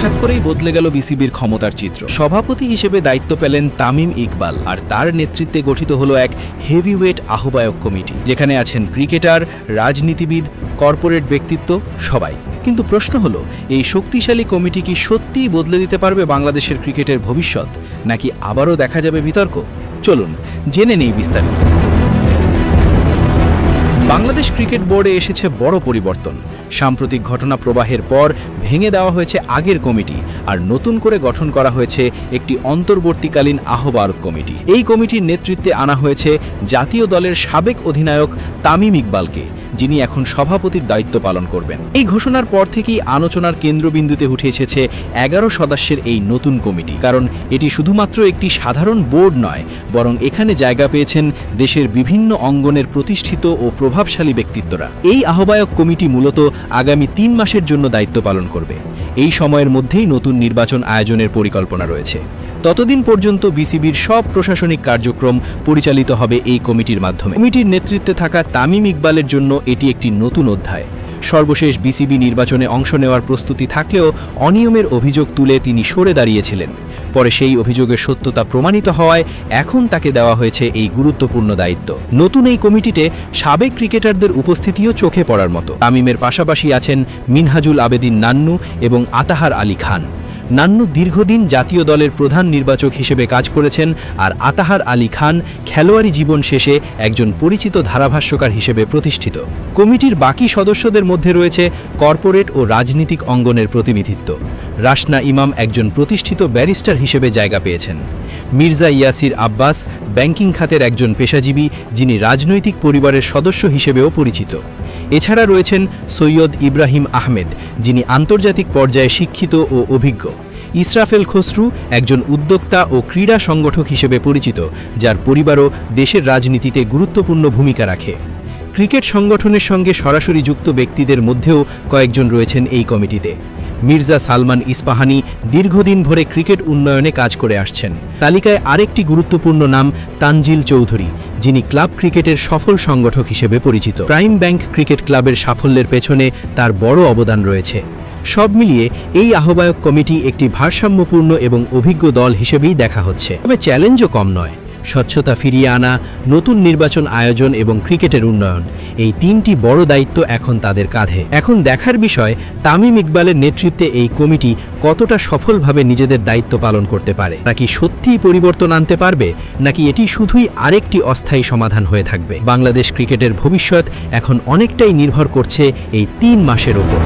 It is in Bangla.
হঠাৎ করেই বদলে গেল বিসিবির ক্ষমতার চিত্র। সভাপতি হিসেবে দায়িত্ব পেলেন তামিম ইকবাল, আর তার নেতৃত্বে গঠিত হলো এক হেভিওয়েট আহ্বায়ক কমিটি, যেখানে আছেন ক্রিকেটার, রাজনীতিবিদ, কর্পোরেট ব্যক্তিত্ব, সবাই। কিন্তু প্রশ্ন হলো, এই শক্তিশালী কমিটি কি সত্যিই বদলে দিতে পারবে বাংলাদেশের ক্রিকেটের ভবিষ্যৎ, নাকি আবারও দেখা যাবে বিতর্ক? চলুন জেনে নেই বিস্তারিত। বাংলাদেশ ক্রিকেট বোর্ডে এসেছে বড় পরিবর্তন। সাম্প্রতিক ঘটনা প্রবাহের পর ভেঙে দেওয়া হয়েছে আগের কমিটি, আর নতুন করে গঠন করা হয়েছে একটি অন্তর্বর্তীকালীন আহ্বায়ক কমিটি। এই কমিটির নেতৃত্বে আনা হয়েছে জাতীয় দলের সাবেক অধিনায়ক তামিম ইকবালকে, যিনি এখন সভাপতির দায়িত্ব পালন করবেন। এই ঘোষণার পর থেকেই আলোচনার কেন্দ্রবিন্দুতে উঠে এসেছে 11 সদস্যের এই নতুন কমিটি, কারণ এটি শুধুমাত্র একটি সাধারণ বোর্ড নয়, বরং এখানে জায়গা পেয়েছেন দেশের বিভিন্ন অঙ্গনের প্রতিষ্ঠিত ও প্রভাবশালী ব্যক্তিত্বরা। এই আহ্বায়ক কমিটি মূলত আগামী 3 মাসের জন্য দায়িত্ব পালন করবে। এই সময়ের মধ্যেই নতুন নির্বাচন আয়োজনের পরিকল্পনা রয়েছে। ততদিন পর্যন্ত বিসিবির সব প্রশাসনিক কার্যক্রম পরিচালিত হবে এই কমিটির মাধ্যমে। কমিটির নেতৃত্বে থাকা তামিম ইকবালের জন্য এটি একটি নতুন অধ্যায়। সর্বশেষ বিসিবি নির্বাচনে অংশ নেওয়ার প্রস্তুতি থাকলেও অনিয়মের অভিযোগ তুলে তিনি সরে দাঁড়িয়েছিলেন। পরে সেই অভিযোগের সত্যতা প্রমাণিত হওয়ায় এখন তাকে দেওয়া হয়েছে এই গুরুত্বপূর্ণ দায়িত্ব। নতুন এই কমিটিতে সাবেক ক্রিকেটারদের উপস্থিতিও চোখে পড়ার মতো। তামিমের পাশাপাশি আছেন মিনহাজুল আবেদিন নান্নু এবং আতাহার আলী খান। নান্নু দীর্ঘদিন জাতীয় দলের প্রধান নির্বাচক হিসেবে কাজ করেছেন, আর আতাহার আলী খান খেলোয়াড়ি জীবন শেষে একজন পরিচিত ধারাভাষ্যকার হিসেবে প্রতিষ্ঠিত। কমিটির বাকি সদস্যদের মধ্যে রয়েছে কর্পোরেট ও রাজনীতিক অঙ্গনের প্রতিনিধিত্ব। রাশনা ইমাম একজন প্রতিষ্ঠিত ব্যারিস্টার হিসেবে জায়গা পেয়েছেন। মির্জা ইয়াসির আব্বাস ব্যাংকিং খাতের একজন পেশাজীবী, যিনি রাজনৈতিক পরিবারের সদস্য হিসেবেও পরিচিত। এছাড়া রয়েছেন সৈয়দ ইব্রাহিম আহমেদ, যিনি আন্তর্জাতিক পর্যায়ে শিক্ষিত ও অভিজ্ঞ। ইসরাফেল খসরু একজন উদ্যোক্তা ও ক্রীড়া সংগঠক হিসেবে পরিচিত, যার পরিবারও দেশের রাজনীতিতে গুরুত্বপূর্ণ ভূমিকা রাখে। ক্রিকেট সংগঠনের সঙ্গে সরাসরি যুক্ত ব্যক্তিদের মধ্যেও কয়েকজন রয়েছেন এই কমিটিতে। মির্জা সালমান ইস্পাহানি দীর্ঘদিন ধরে ক্রিকেট উন্নয়নে কাজ করে আসছেন। তালিকায় আরেকটি গুরুত্বপূর্ণ নাম তানজিল চৌধুরী, যিনি ক্লাব ক্রিকেটের সফল সংগঠক হিসেবে পরিচিত। প্রাইম ব্যাংক ক্রিকেট ক্লাবের সাফল্যের পেছনে তার বড় অবদান রয়েছে। সব মিলিয়ে এই আহ্বায়ক কমিটি একটি ভারসাম্যপূর্ণ এবং অভিজ্ঞ দল হিসেবেই দেখা হচ্ছে। তবে চ্যালেঞ্জও কম নয়। স্বচ্ছতা ফিরিয়ে আনা, নতুন নির্বাচন আয়োজন এবং ক্রিকেটের উন্নয়ন, এই 3টি বড় দায়িত্ব এখন তাদের কাঁধে। এখন দেখার বিষয়, তামিম ইকবালের নেতৃত্বে এই কমিটি কতটা সফলভাবে নিজেদের দায়িত্ব পালন করতে পারে। নাকি সত্যিই পরিবর্তন আনতে পারবে, নাকি এটি শুধুই আরেকটি অস্থায়ী সমাধান হয়ে থাকবে? বাংলাদেশ ক্রিকেটের ভবিষ্যৎ এখন অনেকটাই নির্ভর করছে এই 3 মাসের ওপর।